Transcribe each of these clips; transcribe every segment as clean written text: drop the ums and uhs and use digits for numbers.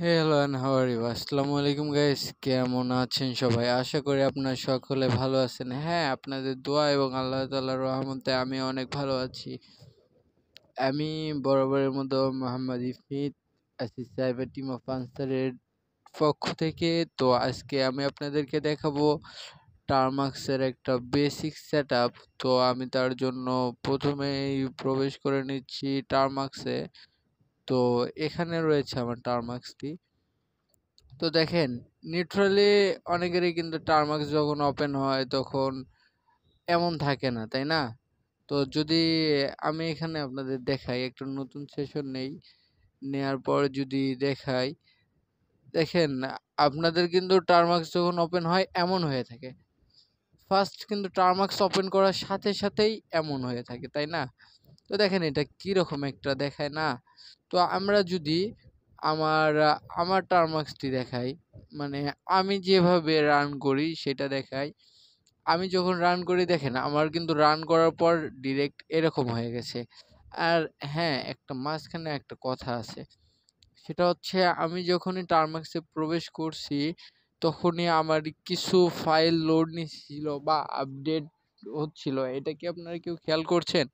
Hello and how are you? আসসালামু আলাইকুম guys, কেমন আছেন সবাই? আশা করি আপনারা সকলে ভালো আছেন। হ্যাঁ, আপনাদের দোয়া এবং আল্লাহ তাআলার রহমতে আমি অনেক ভালো আছি। আমি বরাবরের মতো মোহাম্মদ ইফনিত আছি সাইবার টিম অফ আনসারের পক্ষ থেকে। তো আজকে আমি আপনাদেরকে দেখাবো টারমাক্সের একটা বেসিক সেটআপ। তো আমি তার জন্য প্রথমেই প্রবেশ করে নিচ্ছি টারমাক্সে। তো এখানে রয়েছে আমার টারমাক্সটি। তো দেখেন, নিউট্রালি অনেকেরই কিন্তু টার্মাক্স যখন ওপেন হয় তখন এমন থাকে না, তাই না? তো যদি আমি এখানে আপনাদের দেখাই, একটা নতুন সেশন নেই, নেয়ার পর যদি দেখাই, দেখেন আপনাদের কিন্তু টার্মাক্স যখন ওপেন হয় এমন হয়ে থাকে। ফার্স্ট কিন্তু টার্মাক্স ওপেন করার সাথে সাথেই এমন হয়ে থাকে, তাই না? তো দেখেন এটা কিরকম একটা দেখায় না? তো আমরা যদি আমার আমার টার্মাক্সটি দেখাই, মানে আমি যেভাবে রান করি সেটা দেখাই। আমি যখন রান করি দেখেন আমার কিন্তু রান করার পর ডিরেক্ট এরকম হয়ে গেছে। আর হ্যাঁ, একটা মাঝখানে একটা কথা আছে। সেটা হচ্ছে আমি যখনই টার্মাক্সে প্রবেশ করছি তখনই আমার কিছু ফাইল লোড নিচ্ছিল বা আপডেট হচ্ছিল। এটা কি আপনারা কেউ খেয়াল করছেন?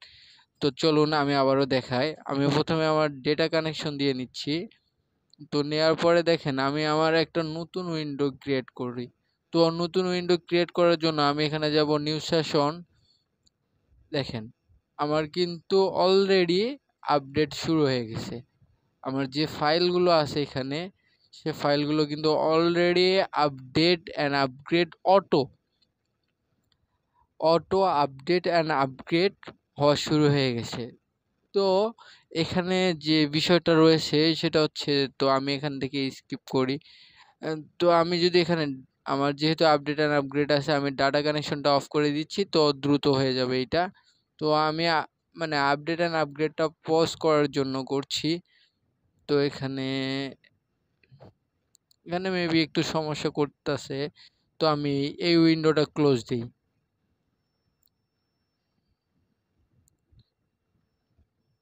তো চলুন আমি আবারও দেখাই। আমি প্রথমে আমার ডেটা কানেকশন দিয়ে নিচ্ছি। তো নেয়ার পরে দেখেন আমি আমার একটা নতুন উইন্ডো ক্রিয়েট করি। তো নতুন উইন্ডো ক্রিয়েট করার জন্য আমি এখানে যাব নিউ সেশন। দেখেন আমার কিন্তু অলরেডি আপডেট শুরু হয়ে গেছে। আমার যে ফাইলগুলো আছে এখানে, সে ফাইলগুলো কিন্তু already update and upgrade auto update and upgrade হওয়া শুরু হয়ে গেছে। তো এখানে যে বিষয়টা রয়েছে সেটা হচ্ছে, তো আমি এখান থেকে স্কিপ করি। তো আমি যদি এখানে আমার যেহেতু আপডেট অ্যান্ড আপগ্রেড আছে, আমি ডাটা কানেকশনটা অফ করে দিচ্ছি, তো দ্রুত হয়ে যাবে এইটা। তো আমি মানে আপডেট অ্যান্ড আপগ্রেডটা পজ করার জন্য করছি। তো এখানে এখানে মেবি একটু সমস্যা করতেছে। তো আমি এই উইন্ডোটা ক্লোজ দিই।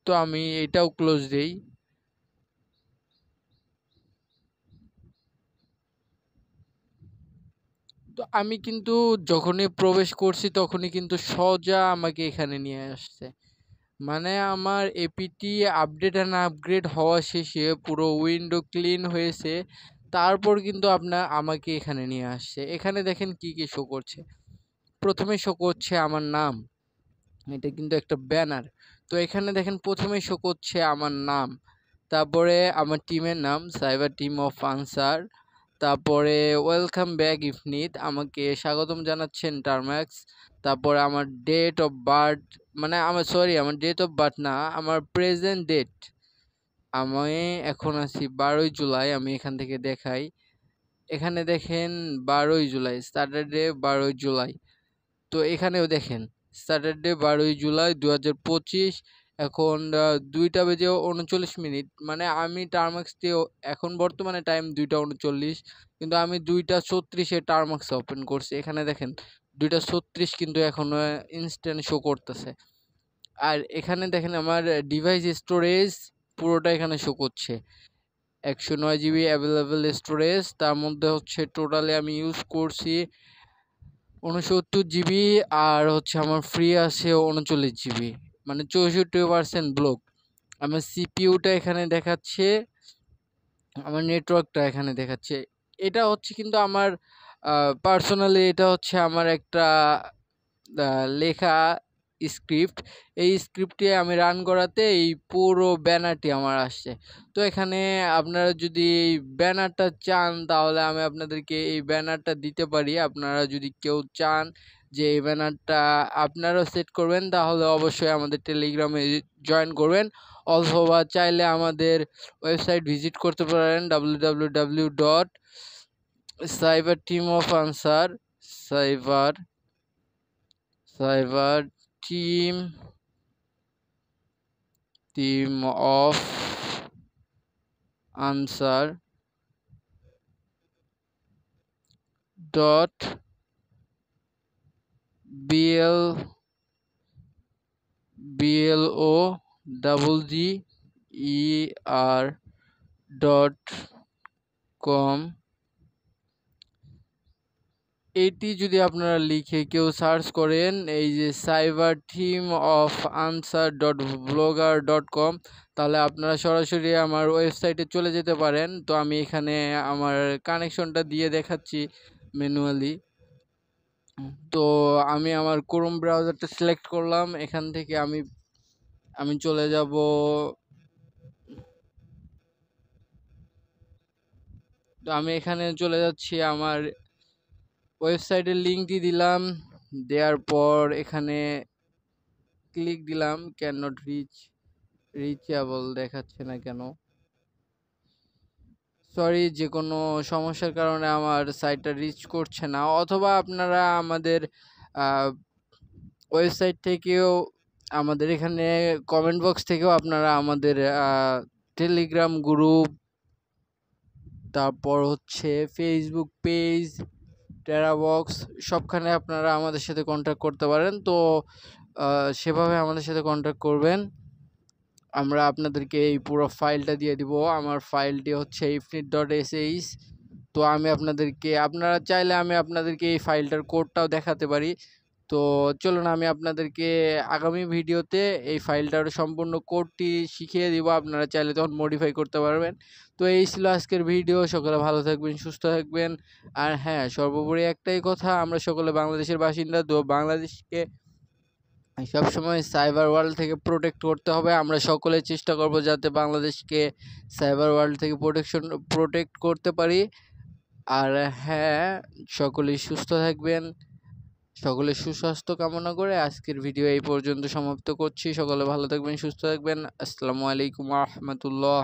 তো আমি এটাও ক্লোজ দিই। তো আমি কিন্তু যখনই প্রবেশ করছি তখনই কিন্তু সোজা আমাকে এখানে নিয়ে আসছে। মানে আমার এপিটি আপডেট অ্যান্ড আপগ্রেড হওয়া শেষে পুরো উইন্ডো ক্লিন হয়েছে, তারপর কিন্তু আপনার আমাকে এখানে নিয়ে আসছে। এখানে দেখেন কি কি শো করছে। প্রথমে শো করছে আমার নাম, এটা কিন্তু একটা ব্যানার। তো এখানে দেখেন প্রথমে শো করছে আমার নাম, তারপরে আমার টিমের নাম সাইবার টিম অফ আনসার, তারপরে ওয়েলকাম ব্যাক ইফনিত, আমাকে স্বাগতম জানাচ্ছেন টারম্যাক্স। তারপরে আমার ডেট অফ বার্থ, মানে আমার সরি আমার ডেট অফ বার্থ না, আমার প্রেজেন্ট ডেট। আমি এখন আছি 12ই জুলাই। আমি এখান থেকে দেখাই, এখানে দেখেন 12ই জুলাই, স্যাটারডে 12ই জুলাই। তো এখানেও দেখেন স্যাটারডে 12ই জুলাই 2025। এখন 2টা বেজে 39 মিনিট, মানে আমি টার্মাক্স দিয়ে এখন বর্তমানে টাইম 2টা 39, কিন্তু আমি 2টা 36-এ টার্মাক্স ওপেন করছি। এখানে দেখেন 2টা 36 কিন্তু এখনো ইনস্ট্যান্ট শো করতেছে। আর এখানে দেখেন আমার ডিভাইস স্টোরেজ পুরোটা এখানে শো করছে 109 জিবি অ্যাভেলেবেল স্টোরেজ। তার মধ্যে হচ্ছে টোটালি আমি ইউজ করছি 69 জিবি, আর হচ্ছে আমার ফ্রি আছে 39 জিবি, মানে 64% ব্লক। আমার সিপিইউটা এখানে দেখাচ্ছে, আমার নেটওয়ার্কটা এখানে দেখাচ্ছে। এটা হচ্ছে কিন্তু আমার পার্সোনালি এটা হচ্ছে আমার একটা লেখা স্ক্রিপ্ট। এই স্ক্রিপ্টটি আমি রান করাতে এই পুরো ব্যানারটি আমার আসছে। তো এখানে আপনারা যদি এই ব্যানারটা চান তাহলে আমি আপনাদেরকে এই ব্যানারটা দিতে পারি। আপনারা যদি কেউ চান যে এই ব্যানারটা আপনারাও সেট করবেন তাহলে অবশ্যই আমাদের টেলিগ্রামে জয়েন করবেন, অথবা চাইলে আমাদের ওয়েবসাইট ভিজিট করতে পারেন www.cyberteamofansar cyber cyber team team of Ansar dot BL BLO double G E R dot com, এটি যদি আপনারা লিখে কেউ সার্চ করেন, এই যে cyber team of answer .blogger.com, তাহলে আপনারা সরাসরি আমার ওয়েবসাইটে চলে যেতে পারেন। তো আমি এখানে আমার কানেকশনটা দিয়ে দেখাচ্ছি ম্যানুয়ালি। তো আমি আমার ক্রোম ব্রাউজারটা সিলেক্ট করলাম, এখান থেকে আমি চলে যাব তো আমি এখানে চলে যাচ্ছি, আমার ওয়েবসাইটের লিঙ্কটি দিলাম, দেওয়ার পর এখানে ক্লিক দিলাম। ক্যান নট রিচেবল দেখাচ্ছে না কেন, সরি, যে কোনো সমস্যার কারণে আমার সাইটটা রিচ করছে না। অথবা আপনারা আমাদের ওয়েবসাইট থেকেও, আমাদের এখানে কমেন্ট বক্স থেকেও আপনারা আমাদের টেলিগ্রাম গ্রুপ, তারপর হচ্ছে ফেসবুক পেজ, টেরাবক্স, সবখানে আপনারা আমাদের সাথে কন্ট্যাক্ট করতে পারেন। তো সেভাবে আমাদের সাথে কন্ট্যাক্ট করবেন, আমরা আপনাদেরকে এই পুরো ফাইলটা দিয়ে দিব। আমার ফাইলটি হচ্ছে ifnit.sh। তো আপনারা চাইলে আমি আপনাদেরকে এই ফাইলটার কোডটাও দেখাতে পারি। তো চলুন, আমি আপনাদেরকে আগামী ভিডিওতে এই ফাইলটার সম্পূর্ণ কোডটি শিখিয়ে দিব, আপনারা চাইলে তখন মডিফাই করতে পারবেন। তো এই ছিল আজকের ভিডিও। সকলে ভালো থাকবেন, সুস্থ থাকবেন। আর হ্যাঁ, সর্বোপরি একটাই কথা, আমরা সকলে বাংলাদেশের বাসিন্দা। তো বাংলাদেশকে সবসময় সাইবার ওয়ার্ল্ড থেকে প্রোটেক্ট করতে হবে। আমরা সকলে চেষ্টা করব যাতে বাংলাদেশকে সাইবার ওয়ার্ল্ড থেকে প্রোটেক্ট করতে পারি। আর হ্যাঁ, সকলেই সুস্থ থাকবেন, সকলের সুস্বাস্থ্য কামনা করে আজকের ভিডিও এই পর্যন্ত সমাপ্ত করছি। সকলে ভালো থাকবেন, সুস্থ থাকবেন। আসসালামু আলাইকুম ওয়া রাহমাতুল্লাহ।